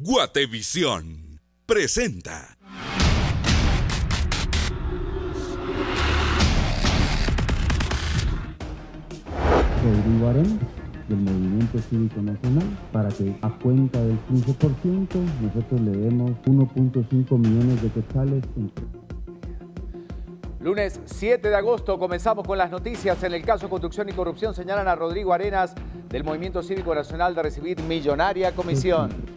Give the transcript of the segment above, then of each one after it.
Guatevisión presenta. Rodrigo Arenas, del Movimiento Cívico Nacional, para que a cuenta del 15% nosotros le demos 1.5 millones de quetzales. Lunes 7 de agosto comenzamos con las noticias. En el caso Construcción y Corrupción señalan a Rodrigo Arenas del Movimiento Cívico Nacional de recibir millonaria comisión.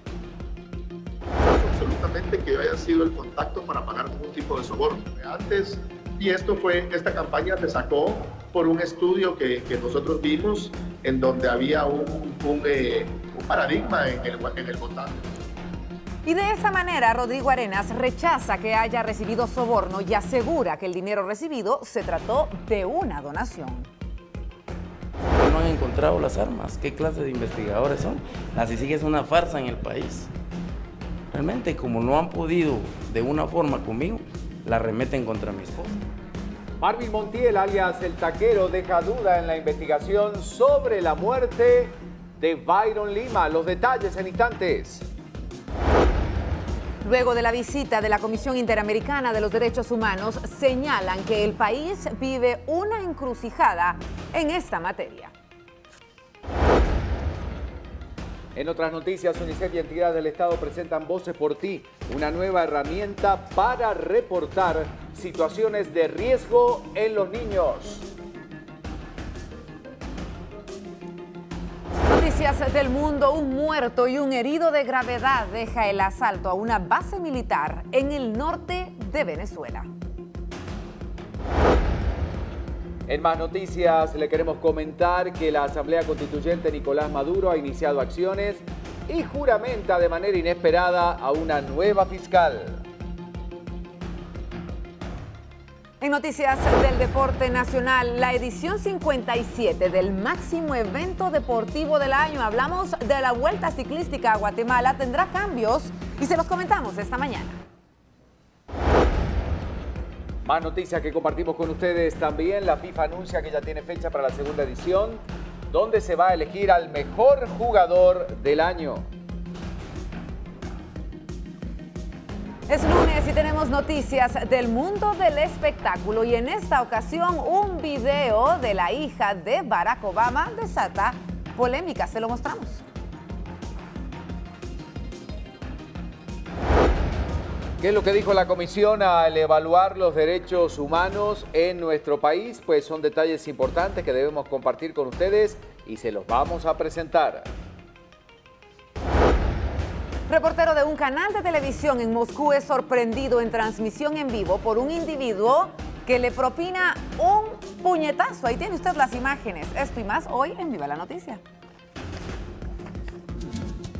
Absolutamente que haya sido el contacto para pagar algún tipo de soborno. Antes, y esta campaña se sacó por un estudio que nosotros vimos en donde había un paradigma en el votante. Y de esa manera, Rodrigo Arenas rechaza que haya recibido soborno y asegura que el dinero recibido se trató de una donación. No han encontrado las armas. ¿Qué clase de investigadores son? La CICIG es una farsa en el país. Realmente, como no han podido de una forma conmigo, la remeten contra mi esposa. Marvin Montiel, alias El Taquero, deja duda en la investigación sobre la muerte de Byron Lima. Los detalles en instantes. Luego de la visita de la Comisión Interamericana de los Derechos Humanos, señalan que el país vive una encrucijada en esta materia. En otras noticias, UNICEF y entidades del Estado presentan Voces por Ti, una nueva herramienta para reportar situaciones de riesgo en los niños. Noticias del mundo: un muerto y un herido de gravedad deja el asalto a una base militar en el norte de Venezuela. En más noticias, le queremos comentar que la Asamblea Constituyente Nicolás Maduro ha iniciado acciones y juramenta de manera inesperada a una nueva fiscal. En noticias del deporte nacional, la edición 57 del máximo evento deportivo del año, hablamos de la Vuelta Ciclística a Guatemala, tendrá cambios y se los comentamos esta mañana. Más noticias que compartimos con ustedes también. La FIFA anuncia que ya tiene fecha para la segunda edición, donde se va a elegir al mejor jugador del año. Es lunes y tenemos noticias del mundo del espectáculo y en esta ocasión un video de la hija de Barack Obama desata polémica. Se lo mostramos. ¿Qué es lo que dijo la comisión al evaluar los derechos humanos en nuestro país? Pues son detalles importantes que debemos compartir con ustedes y se los vamos a presentar. Reportero de un canal de televisión en Moscú es sorprendido en transmisión en vivo por un individuo que le propina un puñetazo. Ahí tiene usted las imágenes. Esto y más hoy en Viva la Noticia.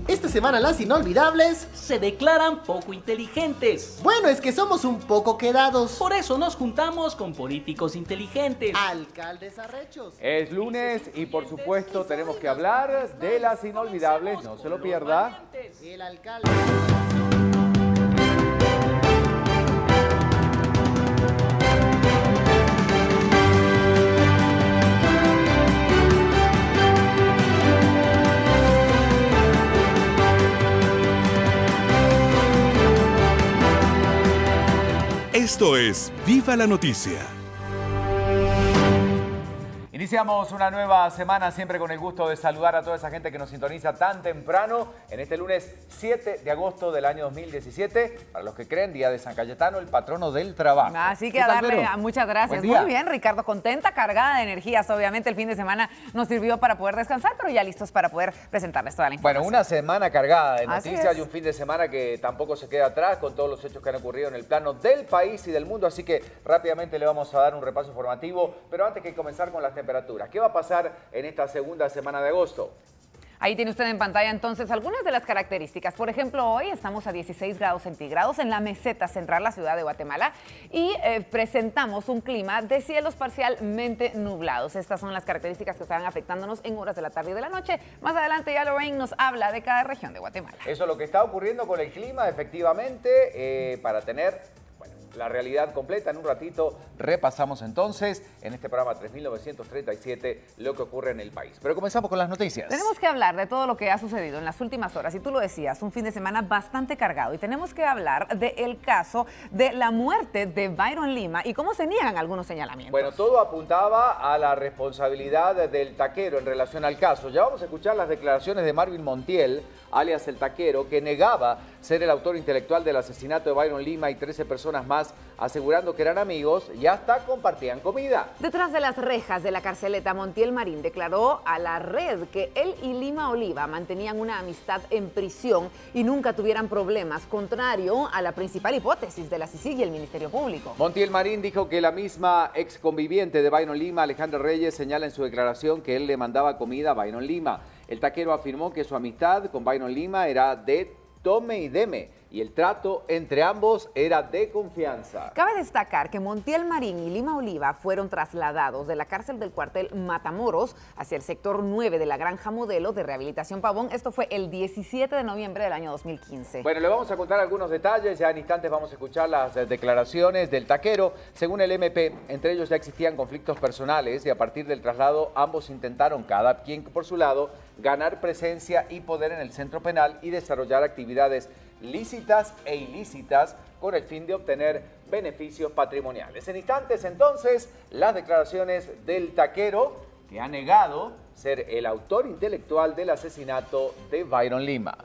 Esta semana las inolvidables se declaran poco inteligentes. Bueno, es que somos un poco quedados. Por eso nos juntamos con políticos inteligentes. Alcaldes arrechos. Es lunes y por supuesto tenemos que hablar de las inolvidables. No se lo pierda. El alcalde. Esto es Viva la Noticia. Iniciamos una nueva semana siempre con el gusto de saludar a toda esa gente que nos sintoniza tan temprano en este lunes 7 de agosto del año 2017. Para los que creen, día de San Cayetano, el patrono del trabajo. Así que a darle muchas gracias. Muy bien, Ricardo, contenta, cargada de energías. Obviamente el fin de semana nos sirvió para poder descansar, pero ya listos para poder presentarles toda la información. Bueno, una semana cargada de noticias y un fin de semana que tampoco se queda atrás con todos los hechos que han ocurrido en el plano del país y del mundo. Así que rápidamente le vamos a dar un repaso informativo, pero antes que comenzar con las temperaturas. ¿Qué va a pasar en esta segunda semana de agosto? Ahí tiene usted en pantalla entonces algunas de las características. Por ejemplo, hoy estamos a 16 grados centígrados en la meseta central, la ciudad de Guatemala, y presentamos un clima de cielos parcialmente nublados. Estas son las características que estarán afectándonos en horas de la tarde y de la noche. Más adelante ya Lorraine nos habla de cada región de Guatemala. Eso es lo que está ocurriendo con el clima, efectivamente, para tener la realidad completa. En un ratito repasamos entonces en este programa 3937 lo que ocurre en el país. Pero comenzamos con las noticias. Tenemos que hablar de todo lo que ha sucedido en las últimas horas. Y tú lo decías, un fin de semana bastante cargado. Y tenemos que hablar del caso de la muerte de Byron Lima y cómo se niegan algunos señalamientos. Bueno, todo apuntaba a la responsabilidad del taquero en relación al caso. Ya vamos a escuchar las declaraciones de Marvin Montiel, alias el taquero, que negaba ser el autor intelectual del asesinato de Byron Lima y 13 personas más, asegurando que eran amigos y hasta compartían comida. Detrás de las rejas de la carceleta, Montiel Marín declaró a la red que él y Lima Oliva mantenían una amistad en prisión y nunca tuvieran problemas, contrario a la principal hipótesis de la CICIG y el Ministerio Público. Montiel Marín dijo que la misma ex conviviente de Byron Lima, Alejandra Reyes, señala en su declaración que él le mandaba comida a Byron Lima. El taquero afirmó que su amistad con Byron Lima era de tome y deme, y el trato entre ambos era de confianza. Cabe destacar que Montiel Marín y Lima Oliva fueron trasladados de la cárcel del cuartel Matamoros hacia el sector 9 de la Granja Modelo de Rehabilitación Pavón. Esto fue el 17 de noviembre del año 2015. Bueno, le vamos a contar algunos detalles. Ya en instantes vamos a escuchar las declaraciones del taquero. Según el MP, entre ellos ya existían conflictos personales y a partir del traslado ambos intentaron, cada quien por su lado, ganar presencia y poder en el centro penal y desarrollar actividades lícitas e ilícitas con el fin de obtener beneficios patrimoniales. En instantes, entonces, las declaraciones del taquero, que ha negado ser el autor intelectual del asesinato de Byron Lima.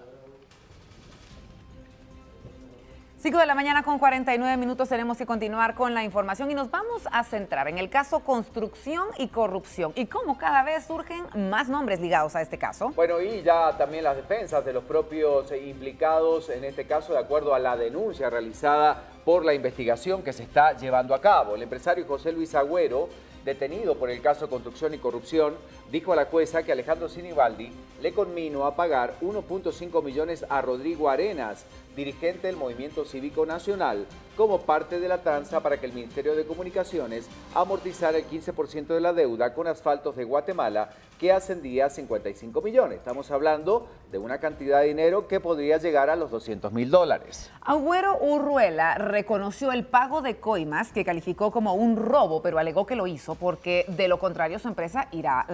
5 de la mañana con 49 minutos, tenemos que continuar con la información y nos vamos a centrar en el caso construcción y corrupción y cómo cada vez surgen más nombres ligados a este caso. Bueno, y ya también las defensas de los propios implicados en este caso, de acuerdo a la denuncia realizada por la investigación que se está llevando a cabo. El empresario José Luis Agüero, detenido por el caso construcción y corrupción, dijo a la jueza que Alejandro Sinibaldi le conminó a pagar 1.5 millones a Rodrigo Arenas, dirigente del Movimiento Cívico Nacional, como parte de la tranza para que el Ministerio de Comunicaciones amortizara el 15% de la deuda con Asfaltos de Guatemala, que ascendía a 55 millones. Estamos hablando de una cantidad de dinero que podría llegar a los $200.000. Agüero Urruela reconoció el pago de coimas, que calificó como un robo, pero alegó que lo hizo porque de lo contrario su empresa iría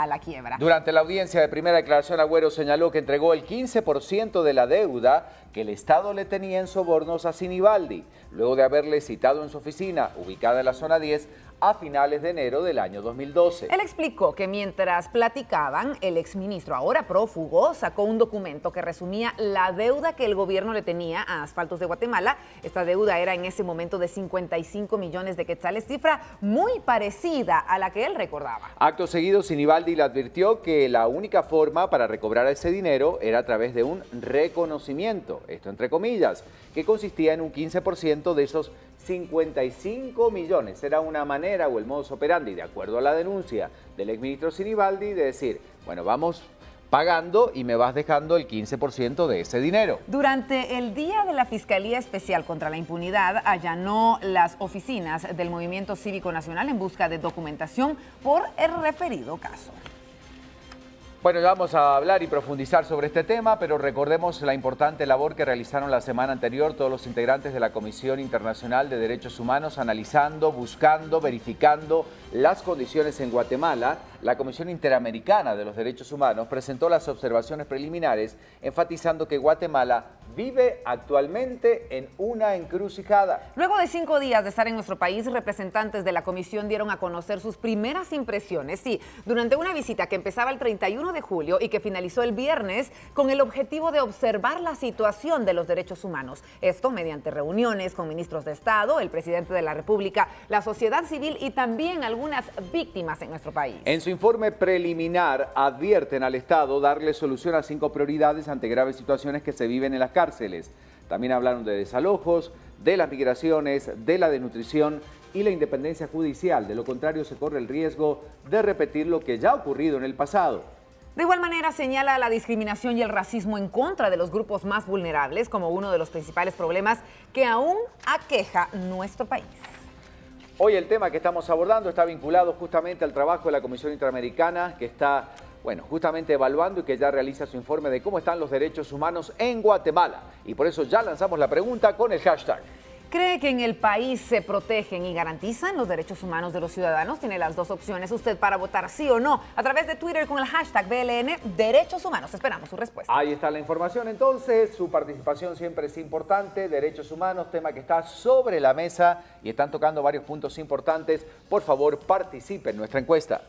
a la quiebra. Durante la audiencia de primera declaración, Agüero señaló que entregó el 15% de la deuda que el Estado le tenía en sobornos a Sinibaldi, luego de haberle citado en su oficina, ubicada en la zona 10, a finales de enero del año 2012. Él explicó que mientras platicaban, el exministro, ahora prófugo, sacó un documento que resumía la deuda que el gobierno le tenía a Asfaltos de Guatemala. Esta deuda era en ese momento de 55 millones de quetzales, cifra muy parecida a la que él recordaba. Acto seguido, Sinibaldi le advirtió que la única forma para recobrar ese dinero era a través de un reconocimiento, esto entre comillas, que consistía en un 15% de esos 55 millones. Era una manera o el modus operandi, de acuerdo a la denuncia del exministro Sinibaldi, de decir, bueno, vamos pagando y me vas dejando el 15% de ese dinero. Durante el día de la Fiscalía Especial contra la Impunidad, allanó las oficinas del Movimiento Cívico Nacional en busca de documentación por el referido caso. Bueno, ya vamos a hablar y profundizar sobre este tema, pero recordemos la importante labor que realizaron la semana anterior todos los integrantes de la Comisión Internacional de Derechos Humanos, analizando, buscando, verificando las condiciones en Guatemala. La Comisión Interamericana de los Derechos Humanos presentó las observaciones preliminares, enfatizando que Guatemala vive actualmente en una encrucijada. Luego de 5 días de estar en nuestro país, representantes de la comisión dieron a conocer sus primeras impresiones, sí, durante una visita que empezaba el 31 de julio y que finalizó el viernes con el objetivo de observar la situación de los derechos humanos. Esto mediante reuniones con ministros de Estado, el presidente de la República, la sociedad civil y también algunas víctimas en nuestro país. En su informe preliminar advierten al Estado darle solución a 5 prioridades ante graves situaciones que se viven en las cárceles. También hablaron de desalojos, de las migraciones, de la desnutrición y la independencia judicial. De lo contrario, se corre el riesgo de repetir lo que ya ha ocurrido en el pasado. De igual manera, señala la discriminación y el racismo en contra de los grupos más vulnerables como uno de los principales problemas que aún aqueja nuestro país. Hoy el tema que estamos abordando está vinculado justamente al trabajo de la Comisión Interamericana, que está, justamente evaluando y que ya realiza su informe de cómo están los derechos humanos en Guatemala. Y por eso ya lanzamos la pregunta con el hashtag. cree que en el país se protegen y garantizan los derechos humanos de los ciudadanos? Tiene las dos opciones usted para votar sí o no a través de Twitter con el hashtag BLN Derechos Humanos. Esperamos su respuesta. Ahí está la información entonces, su participación siempre es importante, derechos humanos, tema que está sobre la mesa y están tocando varios puntos importantes. Por favor, participe en nuestra encuesta.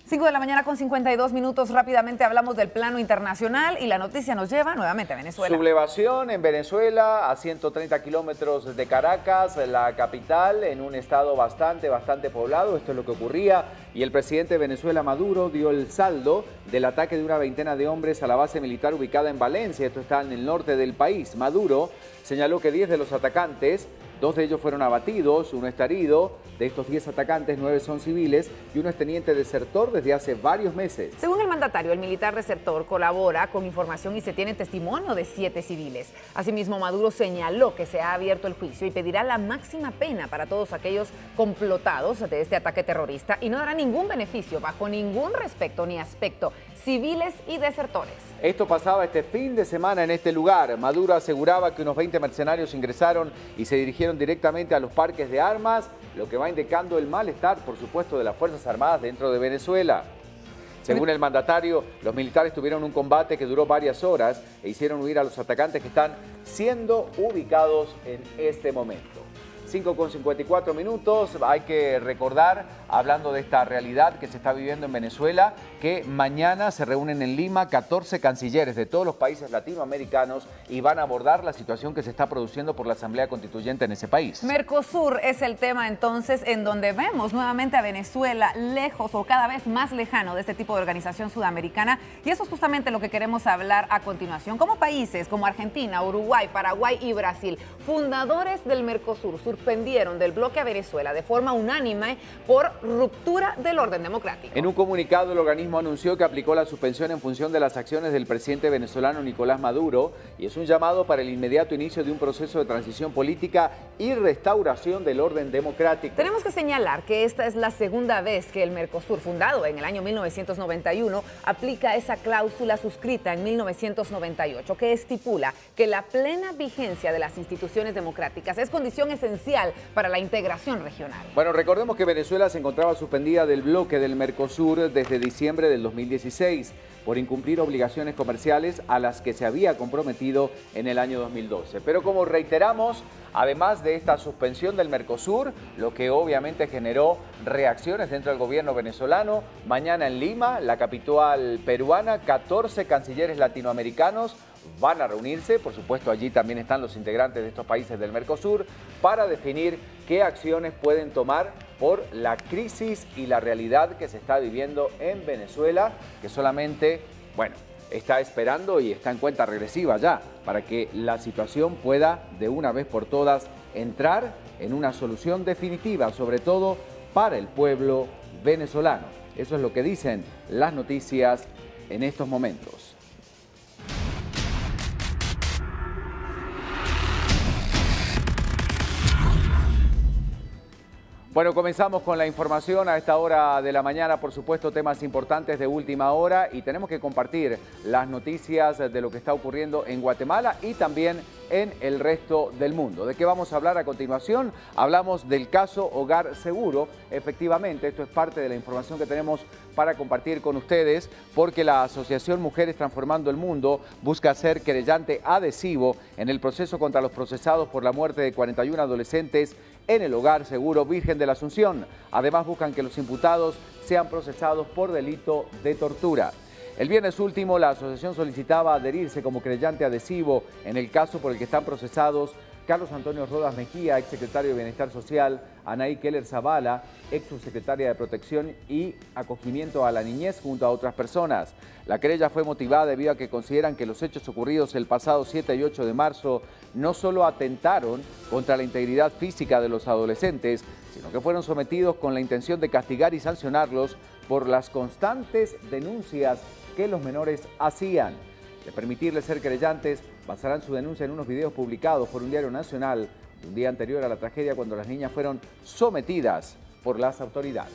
5 de la mañana con 52 minutos. Rápidamente hablamos del plano internacional y la noticia nos lleva nuevamente a Venezuela. Sublevación en Venezuela, a 130 kilómetros de Caracas, la capital, en un estado bastante poblado. Esto es lo que ocurría y el presidente de Venezuela, Maduro, dio el saldo del ataque de una veintena de hombres a la base militar ubicada en Valencia. Esto está en el norte del país. Maduro señaló que 10 de los atacantes, 2 de ellos fueron abatidos, 1 está herido. De estos 10 atacantes, 9 son civiles y 1 es teniente desertor desde hace varios meses. Según el mandatario, el militar desertor colabora con información y se tiene testimonio de 7 civiles. Asimismo, Maduro señaló que se ha abierto el juicio y pedirá la máxima pena para todos aquellos complotados de este ataque terrorista y no dará ningún beneficio bajo ningún respecto ni aspecto, civiles y desertores. Esto pasaba este fin de semana en este lugar. Maduro aseguraba que unos 20 mercenarios ingresaron y se dirigieron directamente a los parques de armas, lo que va indicando el malestar, por supuesto, de las Fuerzas Armadas dentro de Venezuela. Según el mandatario, los militares tuvieron un combate que duró varias horas e hicieron huir a los atacantes que están siendo ubicados en este momento. 5:54 minutos, hay que recordar, hablando de esta realidad que se está viviendo en Venezuela, que mañana se reúnen en Lima 14 cancilleres de todos los países latinoamericanos y van a abordar la situación que se está produciendo por la Asamblea Constituyente en ese país. Mercosur es el tema entonces en donde vemos nuevamente a Venezuela lejos o cada vez más lejano de este tipo de organización sudamericana y eso es justamente lo que queremos hablar a continuación. Como países como Argentina, Uruguay, Paraguay y Brasil, fundadores del Mercosur, suspendieron del bloque a Venezuela de forma unánime por ruptura del orden democrático. En un comunicado, el organismo anunció que aplicó la suspensión en función de las acciones del presidente venezolano Nicolás Maduro y es un llamado para el inmediato inicio de un proceso de transición política y restauración del orden democrático. Tenemos que señalar que esta es la segunda vez que el Mercosur, fundado en el año 1991, aplica esa cláusula suscrita en 1998 que estipula que la plena vigencia de las instituciones democráticas es condición esencial para la integración regional. Bueno, recordemos que Venezuela se encontraba suspendida del bloque del Mercosur desde diciembre del 2016 por incumplir obligaciones comerciales a las que se había comprometido en el año 2012. Pero como reiteramos, además de esta suspensión del Mercosur, lo que obviamente generó reacciones dentro del gobierno venezolano, mañana en Lima, la capital peruana, 14 cancilleres latinoamericanos van a reunirse, por supuesto allí también están los integrantes de estos países del Mercosur, para definir qué acciones pueden tomar por la crisis y la realidad que se está viviendo en Venezuela, que solamente, bueno, está esperando y está en cuenta regresiva ya para que la situación pueda de una vez por todas entrar en una solución definitiva, sobre todo para el pueblo venezolano. Eso es lo que dicen las noticias en estos momentos. Bueno, comenzamos con la información a esta hora de la mañana, por supuesto, temas importantes de última hora y tenemos que compartir las noticias de lo que está ocurriendo en Guatemala y también en el resto del mundo. ¿De qué vamos a hablar a continuación? Hablamos del caso Hogar Seguro. Efectivamente, esto es parte de la información que tenemos para compartir con ustedes porque la Asociación Mujeres Transformando el Mundo busca ser querellante adhesivo en el proceso contra los procesados por la muerte de 41 adolescentes en el Hogar Seguro Virgen de la Asunción. Además, buscan que los imputados sean procesados por delito de tortura. El viernes último, la asociación solicitaba adherirse como creyente adhesivo en el caso por el que están procesados Carlos Antonio Rodas Mejía, exsecretario de Bienestar Social, Anaí Keller Zavala, ex subsecretaria de Protección y Acogimiento a la Niñez, junto a otras personas. La querella fue motivada debido a que consideran que los hechos ocurridos el pasado 7 y 8 de marzo no solo atentaron contra la integridad física de los adolescentes, sino que fueron sometidos con la intención de castigar y sancionarlos por las constantes denuncias que los menores hacían. De permitirles ser querellantes, basarán su denuncia en unos videos publicados por un diario nacional de un día anterior a la tragedia cuando las niñas fueron sometidas por las autoridades.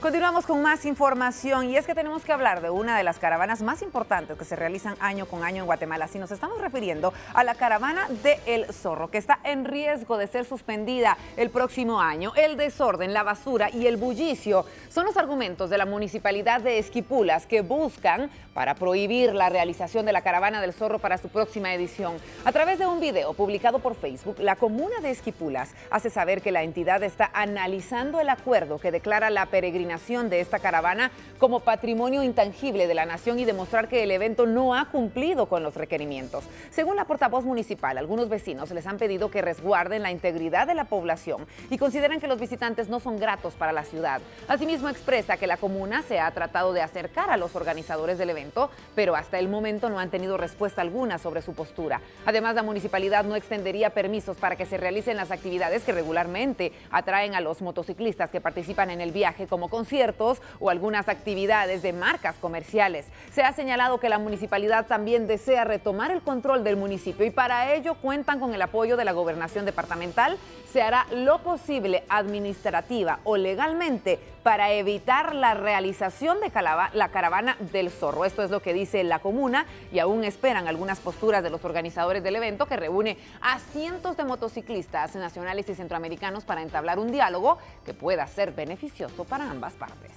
Continuamos con más información y es que tenemos que hablar de una de las caravanas más importantes que se realizan año con año en Guatemala. Si nos estamos refiriendo a la caravana de El Zorro, que está en riesgo de ser suspendida el próximo año. El desorden, la basura y el bullicio son los argumentos de la municipalidad de Esquipulas que buscan para prohibir la realización de la caravana del Zorro para su próxima edición. A través de un video publicado por Facebook, la comuna de Esquipulas hace saber que la entidad está analizando el acuerdo que declara la peregrinación de esta caravana como patrimonio intangible de la nación y demostrar que el evento no ha cumplido con los requerimientos. Según la portavoz municipal, algunos vecinos les han pedido que resguarden la integridad de la población y consideran que los visitantes no son gratos para la ciudad. Asimismo, expresa que la comuna se ha tratado de acercar a los organizadores del evento, pero hasta el momento no han tenido respuesta alguna sobre su postura. Además, la municipalidad no extendería permisos para que se realicen las actividades que regularmente atraen a los motociclistas que participan en el viaje, como conciertos o algunas actividades de marcas comerciales. Se ha señalado que la municipalidad también desea retomar el control del municipio y para ello cuentan con el apoyo de la gobernación departamental. Se hará lo posible administrativa o legalmente para evitar la realización de la caravana del Zorro. Esto es lo que dice la comuna y aún esperan algunas posturas de los organizadores del evento que reúne a cientos de motociclistas nacionales y centroamericanos para entablar un diálogo que pueda ser beneficioso para ambas partes.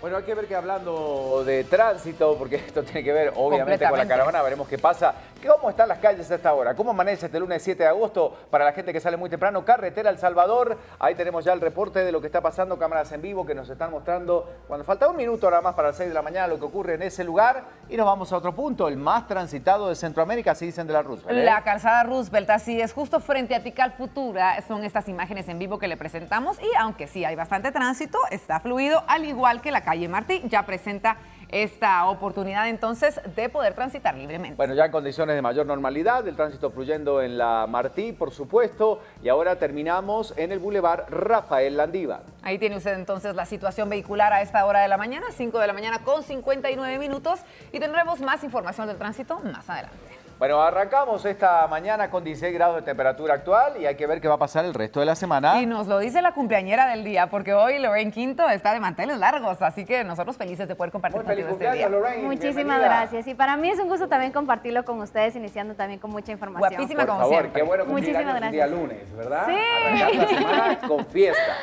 Bueno, hay que ver que hablando de tránsito, porque esto tiene que ver obviamente con la caravana, veremos qué pasa. ¿Cómo están las calles a esta hora? ¿Cómo amanece este lunes 7 de agosto para la gente que sale muy temprano? Carretera El Salvador, ahí tenemos ya el reporte de lo que está pasando, cámaras en vivo que nos están mostrando cuando falta un minuto nada más para las 6 de la mañana lo que ocurre en ese lugar. Y nos vamos a otro punto, el más transitado de Centroamérica, así dicen de la Roosevelt. La calzada Roosevelt, así es, justo frente a Tikal Futura, son estas imágenes en vivo que le presentamos y aunque sí hay bastante tránsito, está fluido, al igual que la calle Martí, ya presenta esta oportunidad entonces de poder transitar libremente. Bueno, ya en condiciones de mayor normalidad, el tránsito fluyendo en la Martí, por supuesto, y ahora terminamos en el Boulevard Rafael Landívar. Ahí tiene usted entonces la situación vehicular a esta hora de la mañana, 5 de la mañana con 59 minutos, y tendremos más información del tránsito más adelante. Bueno, arrancamos esta mañana con 16 grados de temperatura actual y hay que ver qué va a pasar el resto de la semana. Y nos lo dice la cumpleañera del día, porque hoy Lorraine Quinto está de manteles largos, así que nosotros felices de poder compartir contigo este día. Lorraine, muchísimas gracias. Y para mí es un gusto también compartirlo con ustedes, iniciando también con mucha información. Guapísima como siempre. siempre. Qué bueno cumplir años un día lunes, ¿verdad? Sí. Arrancar la semana con fiesta.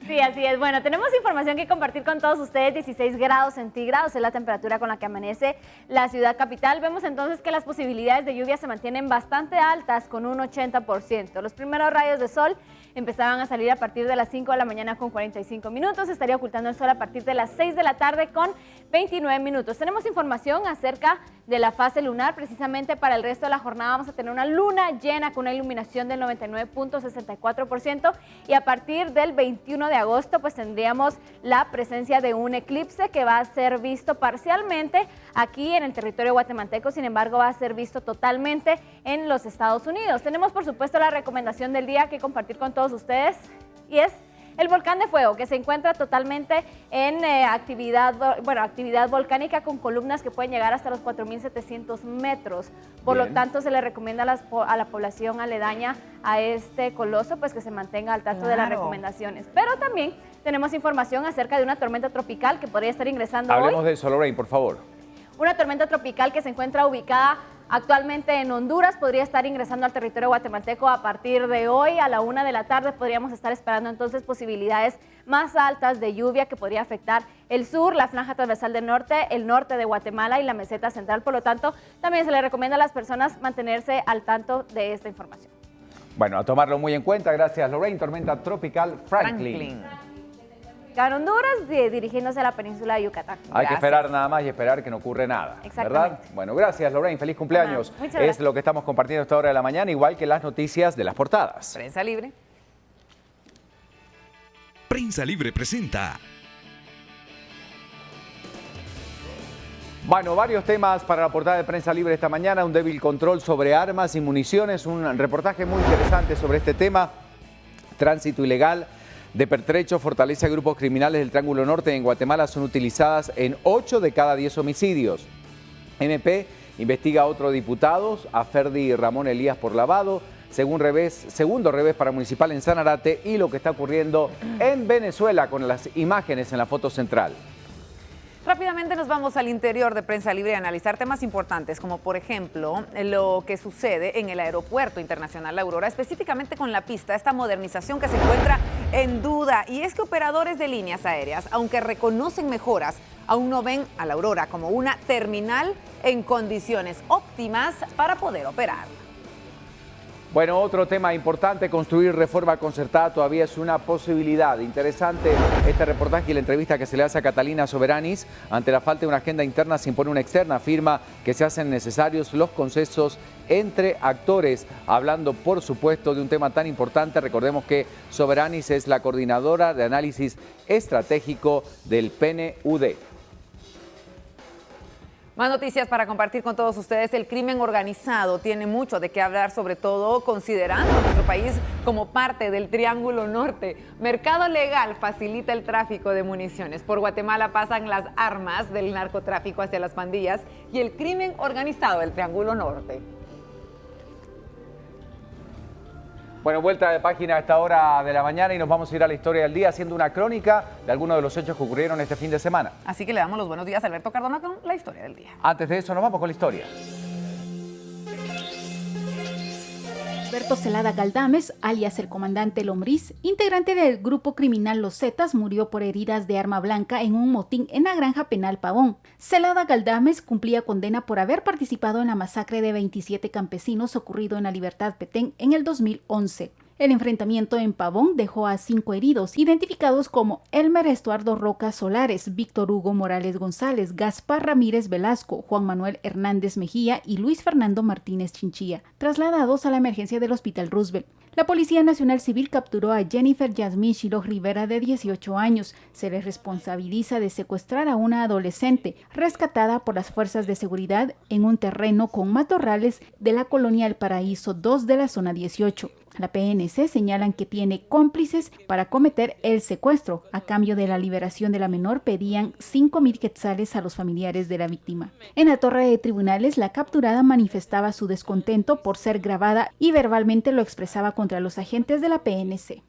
Sí, así es. Bueno, tenemos información que compartir con todos ustedes. 16 grados centígrados es la temperatura con la que amanece la ciudad capital. Vemos entonces que las posibilidades de lluvia se mantienen bastante altas con un 80%. Los primeros rayos de sol empezaban a salir a partir de las 5 de la mañana con 45 minutos. Estaría ocultando el sol a partir de las 6 de la tarde con 29 minutos. Tenemos información acerca de la fase lunar. Precisamente para el resto de la jornada vamos a tener una luna llena con una iluminación del 99.64% y a partir del 21 de agosto pues tendríamos la presencia de un eclipse que va a ser visto parcialmente aquí en el territorio guatemalteco, sin embargo va a ser visto totalmente en los Estados Unidos. Tenemos por supuesto la recomendación del día que compartir con todos ustedes y es el volcán de fuego, que se encuentra totalmente en actividad volcánica con columnas que pueden llegar hasta los 4.700 metros. Por lo tanto, se le recomienda a la población aledaña a este coloso pues que se mantenga al tanto de las recomendaciones. Pero también tenemos información acerca de una tormenta tropical que podría estar ingresando hoy. Hablemos de eso, Lorraine, por favor. Una tormenta tropical que se encuentra ubicada actualmente en Honduras, podría estar ingresando al territorio guatemalteco a partir de hoy a la 1 de la tarde. Podríamos estar esperando entonces posibilidades más altas de lluvia que podría afectar el sur, la franja transversal del norte, el norte de Guatemala y la meseta central. Por lo tanto, también se le recomienda a las personas mantenerse al tanto de esta información. Bueno, a tomarlo muy en cuenta. Gracias, Lorraine. Tormenta tropical Franklin. En Honduras, dirigiéndose a la península de Yucatán. Hay que esperar nada más y esperar que no ocurre nada, ¿verdad? Bueno, gracias, Lorraine. Feliz cumpleaños. Es lo que estamos compartiendo a esta hora de la mañana, igual que las noticias de las portadas. Prensa Libre. Prensa Libre presenta. Bueno, varios temas para la portada de Prensa Libre esta mañana. Un débil control sobre armas y municiones. Un reportaje muy interesante sobre este tema. Tránsito ilegal de pertrecho fortalece a grupos criminales del Triángulo Norte en Guatemala. Son utilizadas en 8 de cada 10 homicidios. MP investiga a otro diputado, a Ferdi Ramón Elías, por lavado. segundo revés para Municipal en Sanarate y lo que está ocurriendo en Venezuela con las imágenes en la foto central. Rápidamente nos vamos al interior de Prensa Libre a analizar temas importantes, como por ejemplo lo que sucede en el Aeropuerto Internacional La Aurora, específicamente con la pista, esta modernización que se encuentra en duda. Y es que operadores de líneas aéreas, aunque reconocen mejoras, aún no ven a La Aurora como una terminal en condiciones óptimas para poder operar. Bueno, otro tema importante, construir reforma concertada todavía es una posibilidad. Interesante este reportaje y la entrevista que se le hace a Catalina Soberanis. Ante la falta de una agenda interna se impone una externa, afirma que se hacen necesarios los consensos entre actores. Hablando, por supuesto, de un tema tan importante, recordemos que Soberanis es la coordinadora de análisis estratégico del PNUD. Más noticias para compartir con todos ustedes. El crimen organizado tiene mucho de qué hablar, sobre todo considerando a nuestro país como parte del Triángulo Norte. Mercado Legal facilita el tráfico de municiones. Por Guatemala pasan las armas del narcotráfico hacia las pandillas y el crimen organizado del Triángulo Norte. Bueno, vuelta de página a esta hora de la mañana y nos vamos a ir a la historia del día haciendo una crónica de algunos de los hechos que ocurrieron este fin de semana. Así que le damos los buenos días a Alberto Cardona con la historia del día. Antes de eso nos vamos con la historia. Alberto Celada Galdames, alias el comandante Lombriz, integrante del grupo criminal Los Zetas, murió por heridas de arma blanca en un motín en la granja penal Pavón. Celada Galdames cumplía condena por haber participado en la masacre de 27 campesinos ocurrido en la Libertad Petén en el 2011. El enfrentamiento en Pavón dejó a 5 heridos, identificados como Elmer Estuardo Roca Solares, Víctor Hugo Morales González, Gaspar Ramírez Velasco, Juan Manuel Hernández Mejía y Luis Fernando Martínez Chinchilla, trasladados a la emergencia del Hospital Roosevelt. La Policía Nacional Civil capturó a Jennifer Yasmín Shiro Rivera, de 18 años. Se le responsabiliza de secuestrar a una adolescente rescatada por las fuerzas de seguridad en un terreno con matorrales de la colonia El Paraíso 2 de la zona 18. La PNC señalan que tiene cómplices para cometer el secuestro. A cambio de la liberación de la menor, pedían 5,000 quetzales a los familiares de la víctima. En la torre de tribunales, la capturada manifestaba su descontento por ser grabada y verbalmente lo expresaba contra los agentes de la PNC.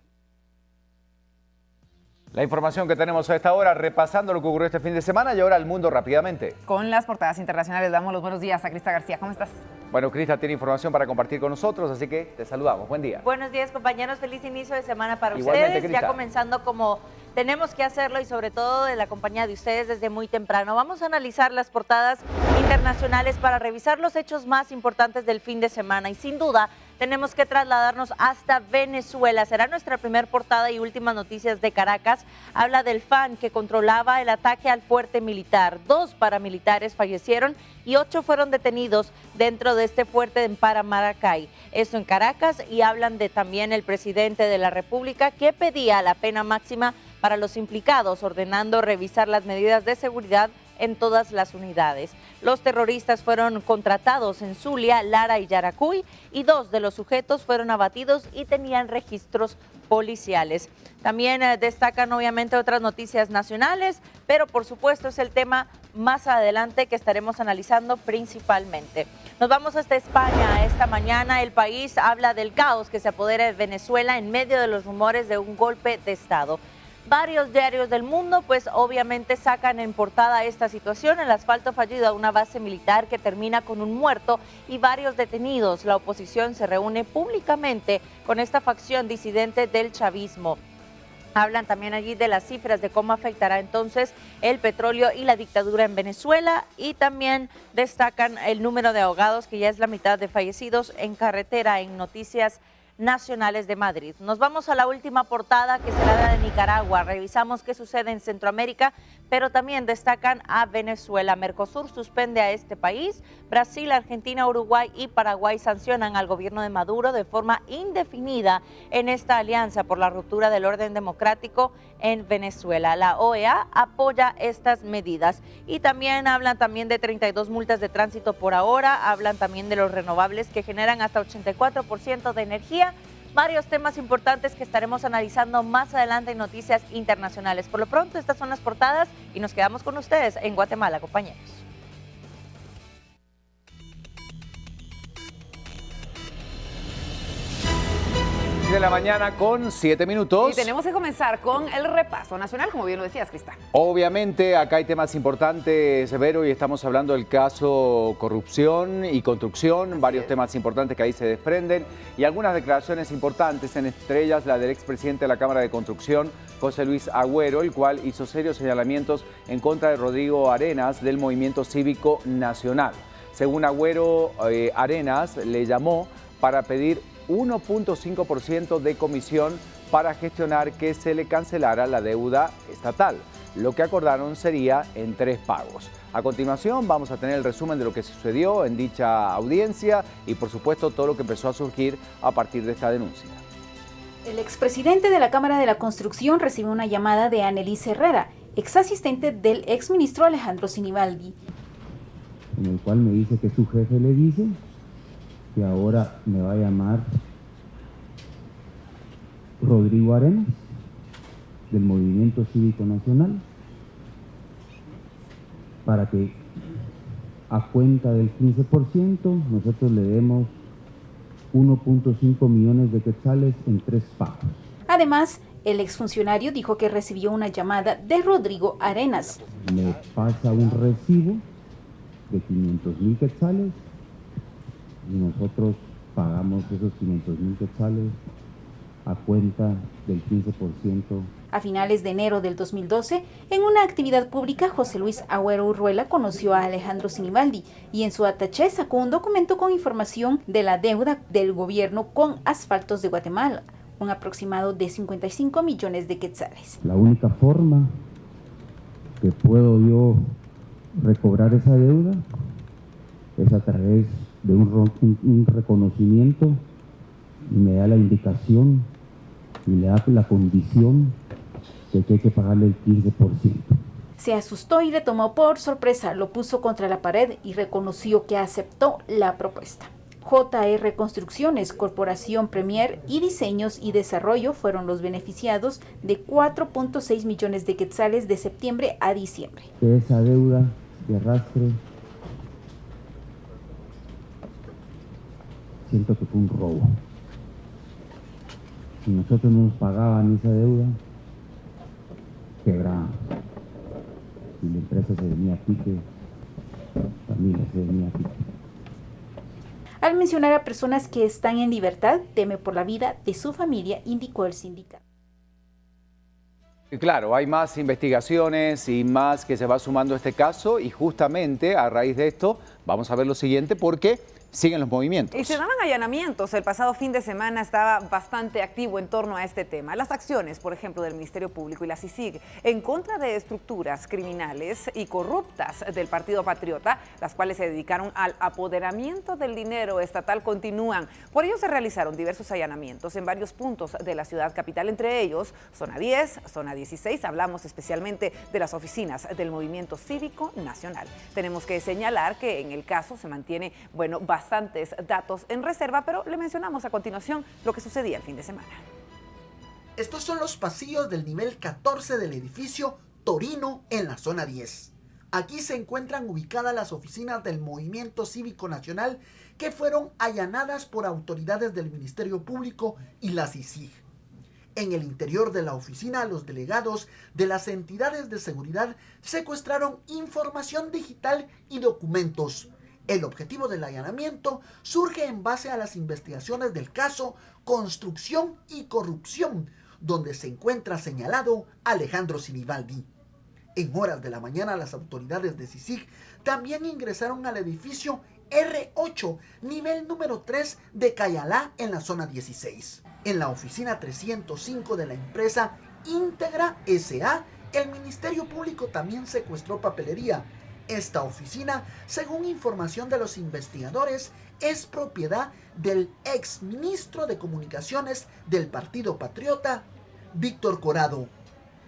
La información que tenemos a esta hora, repasando lo que ocurrió este fin de semana y ahora al mundo rápidamente. Con las portadas internacionales damos los buenos días a Crista García. ¿Cómo estás? Bueno, Crista tiene información para compartir con nosotros, así que te saludamos. Buen día. Buenos días, compañeros. Feliz inicio de semana para Igualmente, ustedes. Crista. Ya comenzando como tenemos que hacerlo y sobre todo de la compañía de ustedes desde muy temprano. Vamos a analizar las portadas internacionales para revisar los hechos más importantes del fin de semana y sin duda tenemos que trasladarnos hasta Venezuela. Será nuestra primera portada y últimas noticias de Caracas. Habla del FAN que controlaba el ataque al fuerte militar. 2 paramilitares fallecieron y 8 fueron detenidos dentro de este fuerte en Paramaracay. Esto en Caracas, y hablan de también el presidente de la República que pedía la pena máxima para los implicados, ordenando revisar las medidas de seguridad en todas las unidades. Los terroristas fueron contratados en Zulia, Lara y Yaracuy y 2 de los sujetos fueron abatidos y tenían registros policiales. También destacan obviamente otras noticias nacionales, pero por supuesto es el tema más adelante que estaremos analizando principalmente. Nos vamos hasta España. Esta mañana el país habla del caos que se apodera de Venezuela en medio de los rumores de un golpe de Estado. Varios diarios del mundo pues obviamente sacan en portada esta situación, el asfalto fallido a una base militar que termina con un muerto y varios detenidos. La oposición se reúne públicamente con esta facción disidente del chavismo. Hablan también allí de las cifras de cómo afectará entonces el petróleo y la dictadura en Venezuela, y también destacan el número de ahogados, que ya es la mitad de fallecidos en carretera, en Noticias Nacionales de Madrid. Nos vamos a la última portada, que será la de Nicaragua. Revisamos qué sucede en Centroamérica, pero también destacan a Venezuela. Mercosur suspende a este país. Brasil, Argentina, Uruguay y Paraguay sancionan al gobierno de Maduro de forma indefinida en esta alianza por la ruptura del orden democrático en Venezuela. La OEA apoya estas medidas. Y también hablan también de 32 multas de tránsito por ahora. Hablan también de los renovables que generan hasta 84% de energía. Varios temas importantes que estaremos analizando más adelante en Noticias Internacionales. Por lo pronto, estas son las portadas y nos quedamos con ustedes en Guatemala, compañeros. 6 de la mañana con 7 minutos. Y tenemos que comenzar con el repaso nacional, como bien lo decías, Cristán. Obviamente, acá hay temas importantes, Severo, y estamos hablando del caso corrupción y construcción, varios temas importantes que ahí se desprenden, y algunas declaraciones importantes, entre ellas la del expresidente de la Cámara de Construcción, José Luis Agüero, el cual hizo serios señalamientos en contra de Rodrigo Arenas del Movimiento Cívico Nacional. Según Agüero, Arenas le llamó para pedir 1.5% de comisión para gestionar que se le cancelara la deuda estatal. Lo que acordaron sería en 3 pagos. A continuación vamos a tener el resumen de lo que sucedió en dicha audiencia y por supuesto todo lo que empezó a surgir a partir de esta denuncia. El expresidente de la Cámara de la Construcción recibió una llamada de Annelies Herrera, exasistente del exministro Alejandro Sinibaldi. En el cual me dice que su jefe le dice que ahora me va a llamar Rodrigo Arenas, del Movimiento Cívico Nacional, para que a cuenta del 15% nosotros le demos 1.5 millones de quetzales en 3 pagos. Además, el exfuncionario dijo que recibió una llamada de Rodrigo Arenas. Me pasa un recibo de 500,000 quetzales y nosotros pagamos esos 500,000 quetzales a cuenta del 15%. A finales de enero del 2012, en una actividad pública, José Luis Agüero Urruela conoció a Alejandro Sinibaldi y en su ataché sacó un documento con información de la deuda del gobierno con Asfaltos de Guatemala, un aproximado de 55 millones de quetzales. La única forma que puedo yo recobrar esa deuda es a través de un reconocimiento, y me da la indicación y le da la condición de que hay que pagarle el 15%. Se asustó y le tomó por sorpresa, lo puso contra la pared y reconoció que aceptó la propuesta. JR Construcciones, Corporación Premier y Diseños y Desarrollo fueron los beneficiados de 4.6 millones de quetzales de septiembre a diciembre. Que esa deuda de arrastre, siento que fue un robo. Si nosotros no nos pagaban esa deuda, quebraba. Si la empresa se venía a pique, la familia se venía a pique. Al mencionar a personas que están en libertad, teme por la vida de su familia, indicó el sindicato. Claro, hay más investigaciones y más que se va sumando a este caso y justamente a raíz de esto vamos a ver lo siguiente porque siguen los movimientos. Y se daban allanamientos. El pasado fin de semana estaba bastante activo en torno a este tema. Las acciones, por ejemplo, del Ministerio Público y la CICIG en contra de estructuras criminales y corruptas del Partido Patriota, las cuales se dedicaron al apoderamiento del dinero estatal, continúan. Por ello se realizaron diversos allanamientos en varios puntos de la ciudad capital, entre ellos zona 10, zona 16. Hablamos especialmente de las oficinas del Movimiento Cívico Nacional. Tenemos que señalar que en el caso se mantiene, bastantes datos en reserva, pero le mencionamos a continuación lo que sucedía el fin de semana. Estos son los pasillos del nivel 14 del edificio Torino en la zona 10. Aquí se encuentran ubicadas las oficinas del Movimiento Cívico Nacional que fueron allanadas por autoridades del Ministerio Público y la CICIG. En el interior de la oficina, los delegados de las entidades de seguridad secuestraron información digital y documentos. El objetivo del allanamiento surge en base a las investigaciones del caso Construcción y Corrupción, donde se encuentra señalado Alejandro Sinibaldi. En horas de la mañana, las autoridades de CICIG también ingresaron al edificio R8, nivel número 3 de Cayalá, en la zona 16. En la oficina 305 de la empresa Íntegra S.A., el Ministerio Público también secuestró papelería. Esta oficina, según información de los investigadores, es propiedad del ex ministro de Comunicaciones del Partido Patriota, Víctor Corado.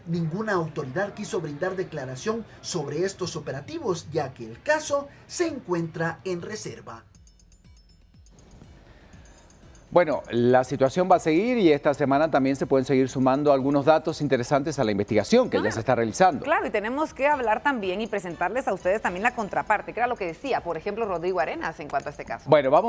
Ninguna autoridad quiso brindar declaración sobre estos operativos, ya que el caso se encuentra en reserva. Bueno, la situación va a seguir y esta semana también se pueden seguir sumando algunos datos interesantes a la investigación que ya se está realizando. Claro, y tenemos que hablar también y presentarles a ustedes también la contraparte, que era lo que decía, por ejemplo, Rodrigo Arenas en cuanto a este caso. Bueno, va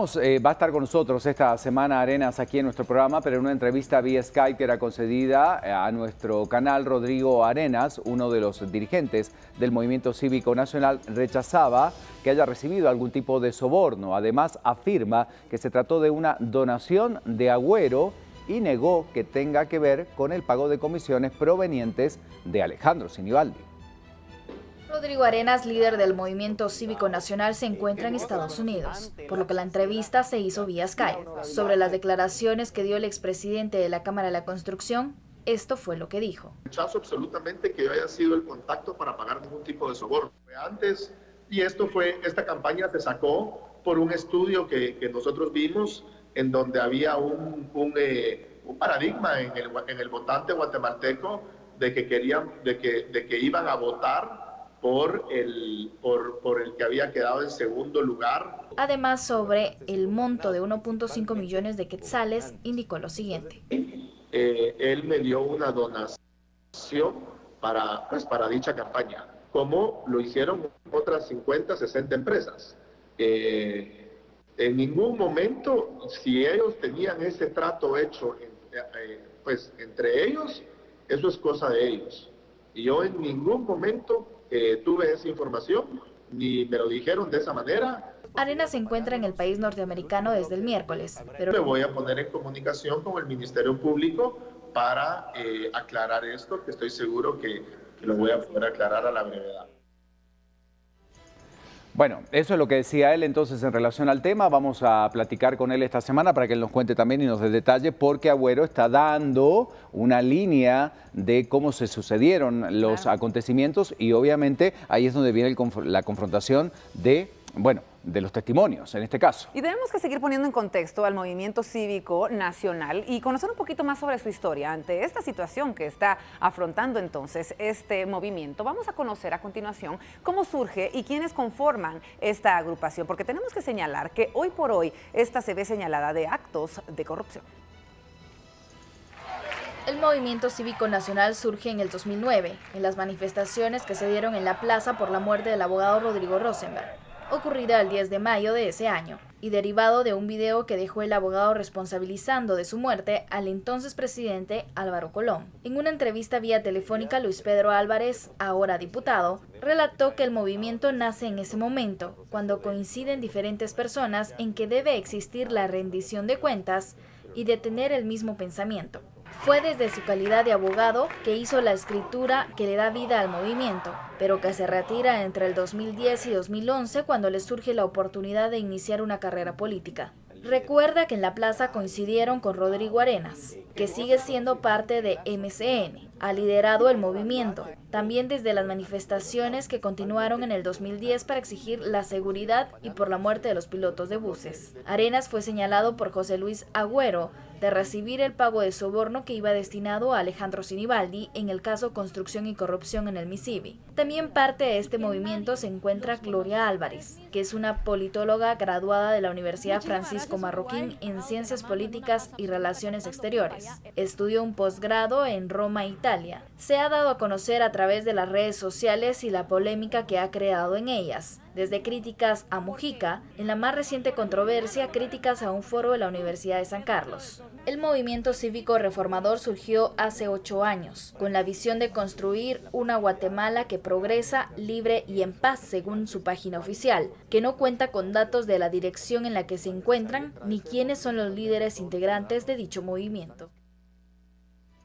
a estar con nosotros esta semana Arenas aquí en nuestro programa, pero en una entrevista vía Skype que era concedida a nuestro canal, Rodrigo Arenas, uno de los dirigentes del Movimiento Cívico Nacional, rechazaba que haya recibido algún tipo de soborno. Además, afirma que se trató de una donación de Agüero y negó que tenga que ver con el pago de comisiones provenientes de Alejandro Sinibaldi. Rodrigo Arenas, líder del Movimiento Cívico Nacional, se encuentra en Estados Unidos, por lo que la entrevista se hizo vía Skype. Sobre las declaraciones que dio el expresidente de la Cámara de la Construcción, esto fue lo que dijo. Rechazo absolutamente que yo haya sido el contacto para pagar ningún tipo de soborno. Antes, y esta campaña se sacó por un estudio que nosotros vimos en donde había un paradigma en el votante guatemalteco de que iban a votar por el que había quedado en segundo lugar. Además, sobre el monto de 1.5 millones de quetzales, indicó lo siguiente. Él me dio una donación para dicha campaña, como lo hicieron otras 50, 60 empresas. En ningún momento, si ellos tenían ese trato hecho entre ellos, eso es cosa de ellos. Y yo en ningún momento tuve esa información, ni me lo dijeron de esa manera. Arenas se encuentra en el país norteamericano desde el miércoles. Pero me voy a poner en comunicación con el Ministerio Público para aclarar esto, que estoy seguro que lo voy a poder aclarar a la brevedad. Bueno, eso es lo que decía él entonces en relación al tema. Vamos a platicar con él esta semana para que él nos cuente también y nos dé detalle, porque Agüero está dando una línea de cómo se sucedieron los acontecimientos y obviamente ahí es donde viene la confrontación de los testimonios en este caso. Y tenemos que seguir poniendo en contexto al Movimiento Cívico Nacional y conocer un poquito más sobre su historia. Ante esta situación que está afrontando entonces este movimiento, vamos a conocer a continuación cómo surge y quiénes conforman esta agrupación, porque tenemos que señalar que hoy por hoy esta se ve señalada de actos de corrupción. El Movimiento Cívico Nacional surge en el 2009, en las manifestaciones que se dieron en la plaza por la muerte del abogado Rodrigo Rosenberg, ocurrida el 10 de mayo de ese año, y derivado de un video que dejó el abogado responsabilizando de su muerte al entonces presidente Álvaro Colón. En una entrevista vía telefónica, Luis Pedro Álvarez, ahora diputado, relató que el movimiento nace en ese momento, cuando coinciden diferentes personas en que debe existir la rendición de cuentas y de tener el mismo pensamiento. Fue desde su calidad de abogado que hizo la escritura que le da vida al movimiento, pero que se retira entre el 2010 y 2011 cuando le surge la oportunidad de iniciar una carrera política. Recuerda que en la plaza coincidieron con Rodrigo Arenas, que sigue siendo parte de MCN, ha liderado el movimiento, también desde las manifestaciones que continuaron en el 2010 para exigir la seguridad y por la muerte de los pilotos de buses. Arenas fue señalado por José Luis Agüero de recibir el pago de soborno que iba destinado a Alejandro Sinibaldi en el caso Construcción y Corrupción en el MICIBI. También parte de este movimiento se encuentra Gloria Álvarez, que es una politóloga graduada de la Universidad Francisco Marroquín en Ciencias Políticas y Relaciones Exteriores. Estudió un posgrado en Roma, Italia. Se ha dado a conocer a través de las redes sociales y la polémica que ha creado en ellas, desde críticas a Mujica, en la más reciente controversia, críticas a un foro de la Universidad de San Carlos. El movimiento cívico reformador surgió hace 8 años, con la visión de construir una Guatemala que progresa, libre y en paz, según su página oficial, que no cuenta con datos de la dirección en la que se encuentran ni quiénes son los líderes integrantes de dicho movimiento.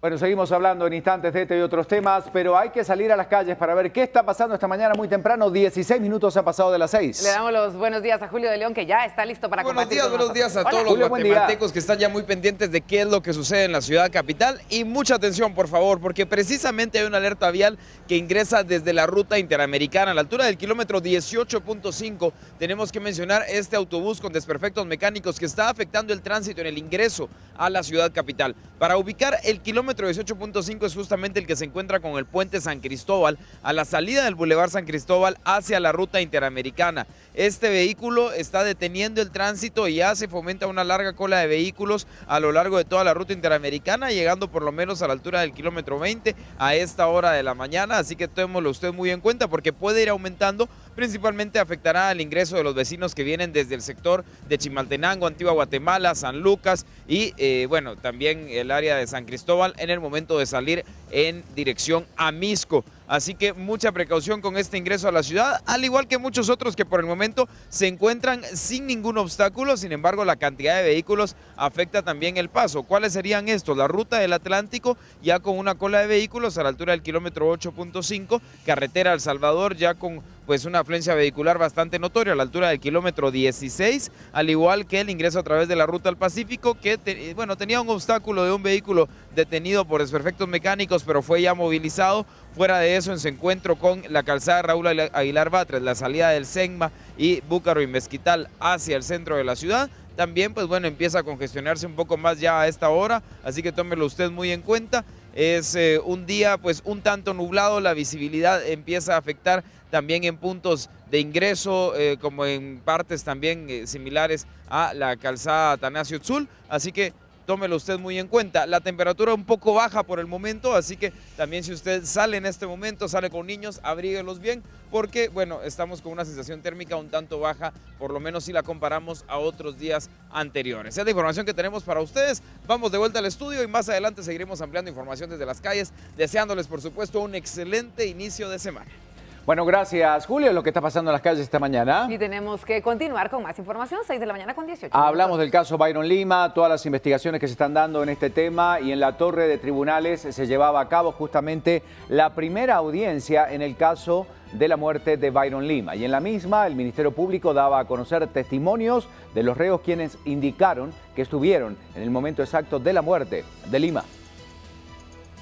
Bueno, seguimos hablando en instantes de este y otros temas, pero hay que salir a las calles para ver qué está pasando esta mañana muy temprano. 16 minutos ha pasado de las 6. Le damos los buenos días a Julio de León, que ya está listo para compartir con nosotros. Buenos días a todos los guatemaltecos que están ya muy pendientes de qué es lo que sucede en la ciudad capital. Y mucha atención, por favor, porque precisamente hay una alerta vial que ingresa desde la ruta interamericana. A la altura del kilómetro 18.5 tenemos que mencionar este autobús con desperfectos mecánicos que está afectando el tránsito en el ingreso a la ciudad capital. Para ubicar el kilómetro kilómetro 18.5 es justamente el que se encuentra con el puente San Cristóbal, a la salida del Boulevard San Cristóbal hacia la ruta interamericana. Este vehículo está deteniendo el tránsito y ya se fomenta una larga cola de vehículos a lo largo de toda la ruta interamericana, llegando por lo menos a la altura del kilómetro 20 a esta hora de la mañana, así que tómelo usted muy en cuenta porque puede ir aumentando, principalmente afectará al ingreso de los vecinos que vienen desde el sector de Chimaltenango, Antigua Guatemala, San Lucas y bueno, también el área de San Cristóbal en el momento de salir en dirección a Misco. Así que mucha precaución con este ingreso a la ciudad, al igual que muchos otros que por el momento se encuentran sin ningún obstáculo. Sin embargo, la cantidad de vehículos afecta también el paso. ¿Cuáles serían estos? La ruta del Atlántico, ya con una cola de vehículos a la altura del kilómetro 8.5, carretera El Salvador, ya con pues una afluencia vehicular bastante notoria a la altura del kilómetro 16, al igual que el ingreso a través de la ruta al Pacífico, que bueno, tenía un obstáculo de un vehículo detenido por desperfectos mecánicos, pero fue ya movilizado. Fuera de eso, en su encuentro con la calzada Raúl Aguilar Batres, la salida del Senma y Búcaro y Mezquital hacia el centro de la ciudad, también pues bueno, empieza a congestionarse un poco más ya a esta hora, así que tómelo usted muy en cuenta. Es un día pues un tanto nublado, la visibilidad empieza a afectar también en puntos de ingreso, como en partes también similares a la calzada Atanasio Tzul, así que tómelo usted muy en cuenta. La temperatura un poco baja por el momento, así que también si usted sale en este momento, sale con niños, abríguelos bien, porque bueno, estamos con una sensación térmica un tanto baja, por lo menos si la comparamos a otros días anteriores. Esa es la información que tenemos para ustedes. Vamos de vuelta al estudio y más adelante seguiremos ampliando información desde las calles, deseándoles por supuesto un excelente inicio de semana. Bueno, gracias, Julio, lo que está pasando en las calles esta mañana. Y tenemos que continuar con más información, 6 de la mañana con 18. Hablamos del caso Byron Lima, todas las investigaciones que se están dando en este tema, y en la torre de tribunales se llevaba a cabo justamente la primera audiencia en el caso de la muerte de Byron Lima. Y en la misma, el Ministerio Público daba a conocer testimonios de los reos quienes indicaron que estuvieron en el momento exacto de la muerte de Lima.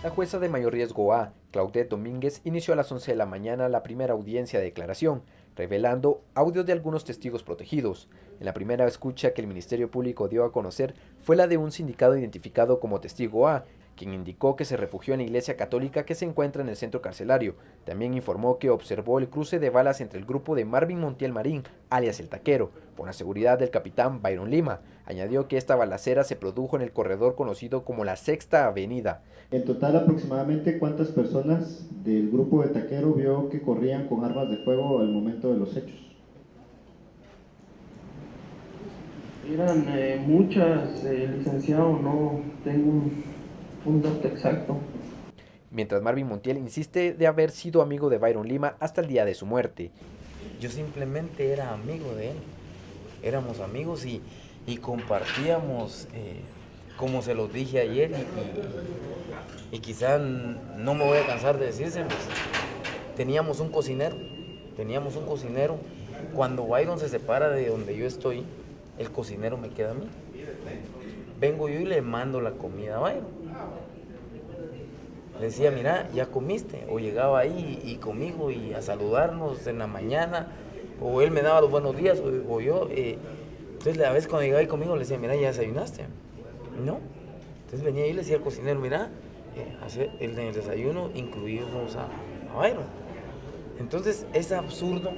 La jueza de mayor riesgo A, Claudette Domínguez, inició a las 11 de la mañana la primera audiencia de declaración, revelando audios de algunos testigos protegidos. En la primera escucha que el Ministerio Público dio a conocer fue la de un sindicado identificado como testigo A, quien indicó que se refugió en la iglesia católica que se encuentra en el centro carcelario. También informó que observó el cruce de balas entre el grupo de Marvin Montiel Marín, alias El Taquero, por la seguridad del capitán Byron Lima. Añadió que esta balacera se produjo en el corredor conocido como la Sexta Avenida. En total, aproximadamente, ¿cuántas personas del grupo de Taquero vio que corrían con armas de fuego al momento de los hechos? Eran muchas, licenciado, no tengo un dato exacto. Mientras Marvin Montiel insiste de haber sido amigo de Byron Lima hasta el día de su muerte. Yo simplemente era amigo de él, éramos amigos y compartíamos, como se los dije ayer, y quizá no me voy a cansar de decírselos, teníamos un cocinero. Cuando Byron se separa de donde yo estoy, el cocinero me queda a mí. Vengo yo y le mando la comida a Byron. Le decía, mira, ya comiste. O llegaba ahí y conmigo y a saludarnos en la mañana. O él me daba los buenos días, o yo. Entonces a veces cuando llegaba ahí conmigo le decía, mira, ¿ya desayunaste? No. Entonces venía yo y le decía al cocinero, mira, en el desayuno incluimos a Byron. Entonces es absurdo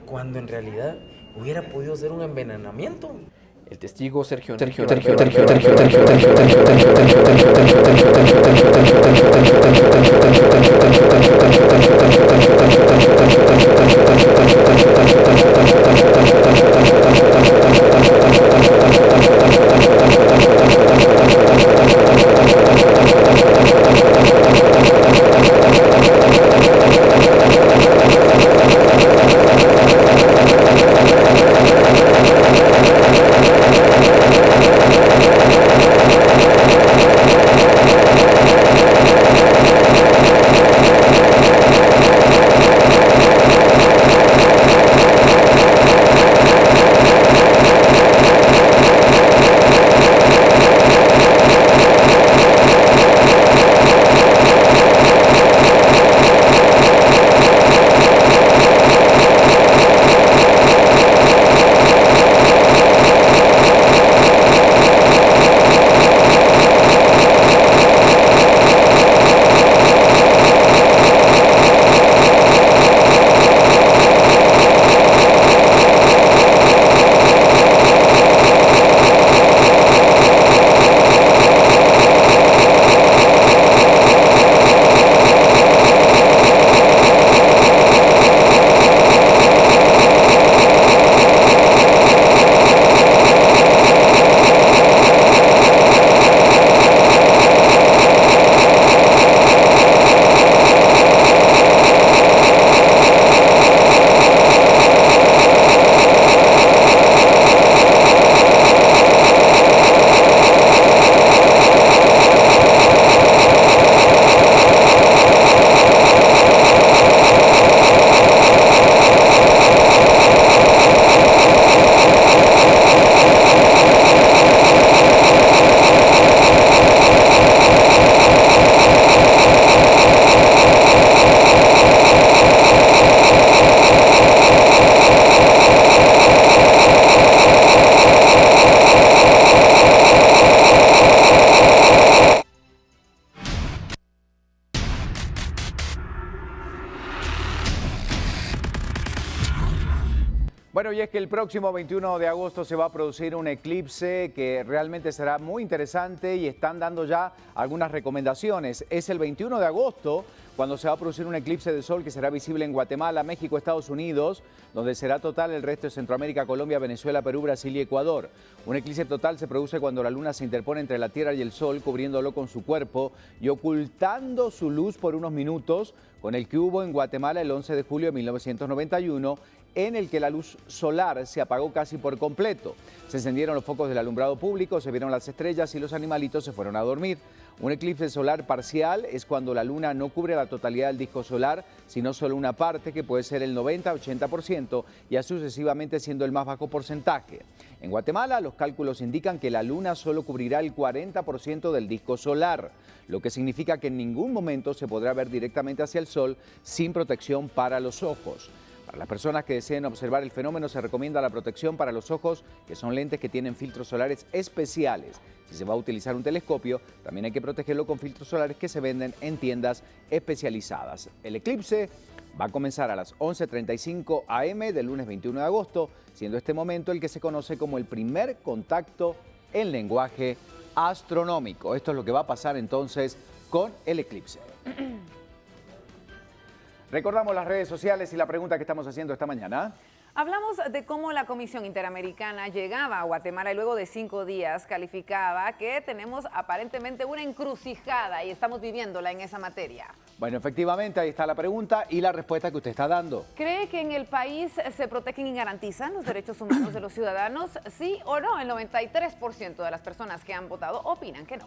cuando en realidad hubiera podido ser un envenenamiento. El testigo Sergio Bueno, y es que el próximo 21 de agosto se va a producir un eclipse que realmente será muy interesante y están dando ya algunas recomendaciones. Es el 21 de agosto cuando se va a producir un eclipse de sol que será visible en Guatemala, México, Estados Unidos, donde será total el resto de Centroamérica, Colombia, Venezuela, Perú, Brasil y Ecuador. Un eclipse total se produce cuando la luna se interpone entre la Tierra y el Sol, cubriéndolo con su cuerpo y ocultando su luz por unos minutos, con el que hubo en Guatemala el 11 de julio de 1991, en el que la luz solar se apagó casi por completo. Se encendieron los focos del alumbrado público, se vieron las estrellas y los animalitos se fueron a dormir. Un eclipse solar parcial es cuando la luna no cubre la totalidad del disco solar, sino solo una parte, que puede ser el 90-80% y así sucesivamente, siendo el más bajo porcentaje. En Guatemala, los cálculos indican que la luna solo cubrirá el 40% del disco solar, lo que significa que en ningún momento se podrá ver directamente hacia el sol sin protección para los ojos. Para las personas que deseen observar el fenómeno se recomienda la protección para los ojos, que son lentes que tienen filtros solares especiales. Si se va a utilizar un telescopio, también hay que protegerlo con filtros solares que se venden en tiendas especializadas. El eclipse va a comenzar a las 11:35 am del lunes 21 de agosto, siendo este momento el que se conoce como el primer contacto en lenguaje astronómico. Esto es lo que va a pasar entonces con el eclipse. Recordamos las redes sociales y la pregunta que estamos haciendo esta mañana. Hablamos de cómo la Comisión Interamericana llegaba a Guatemala y luego de 5 días calificaba que tenemos aparentemente una encrucijada y estamos viviéndola en esa materia. Bueno, efectivamente, ahí está la pregunta y la respuesta que usted está dando. ¿Cree que en el país se protegen y garantizan los derechos humanos de los ciudadanos? ¿Sí o no? El 93% de las personas que han votado opinan que no.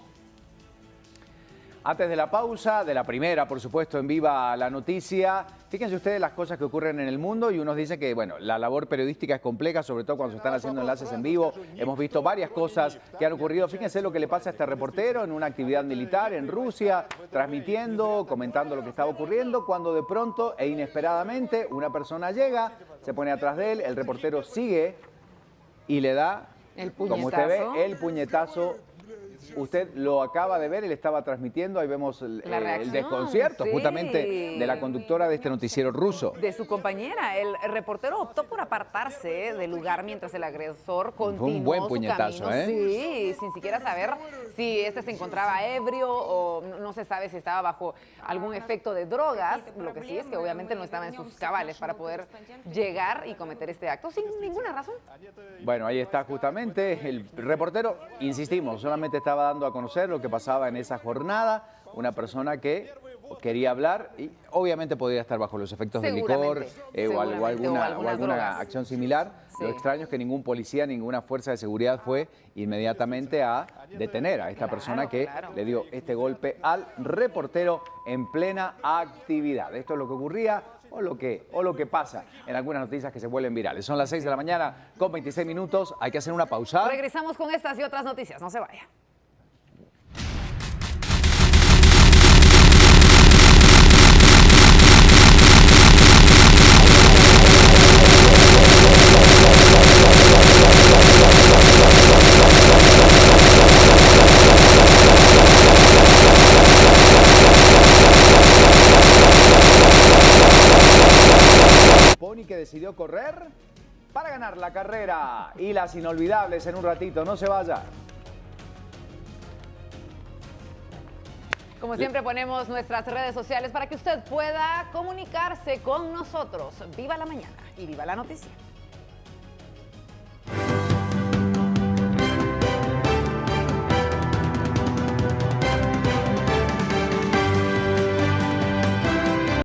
Antes de la pausa, de la primera, por supuesto, en Viva la Noticia, fíjense ustedes las cosas que ocurren en el mundo y uno dice que, bueno, la labor periodística es compleja, sobre todo cuando se están haciendo enlaces en vivo. Hemos visto varias cosas que han ocurrido. Fíjense lo que le pasa a este reportero en una actividad militar en Rusia, transmitiendo, comentando lo que estaba ocurriendo, cuando de pronto e inesperadamente una persona llega, se pone atrás de él, el reportero sigue y le da, como usted ve, el puñetazo. Usted lo acaba de ver, él estaba transmitiendo, ahí vemos el desconcierto justamente de la conductora de este noticiero ruso. De su compañera, el reportero optó por apartarse del lugar mientras el agresor continuó un buen puñetazo, su camino. Sí, sin siquiera saber si este se encontraba ebrio o no se sabe si estaba bajo algún efecto de drogas. Lo que sí es que obviamente no estaba en sus cabales para poder llegar y cometer este acto sin ninguna razón. Bueno, ahí está justamente el reportero, insistimos, solamente estaba dando a conocer lo que pasaba en esa jornada, una persona que quería hablar y obviamente podría estar bajo los efectos del licor o alguna acción similar. Sí. Lo extraño es que ningún policía, ninguna fuerza de seguridad fue inmediatamente a detener a esta persona que le dio este golpe al reportero en plena actividad. Esto es lo que ocurría o lo que pasa en algunas noticias que se vuelven virales. Son las 6 de la mañana con 26 minutos. Hay que hacer una pausa. Regresamos con estas y otras noticias. No se vaya. Pony que decidió correr para ganar la carrera y las inolvidables en un ratito. No se vaya. Como siempre ponemos nuestras redes sociales para que usted pueda comunicarse con nosotros. Viva la mañana y viva la noticia.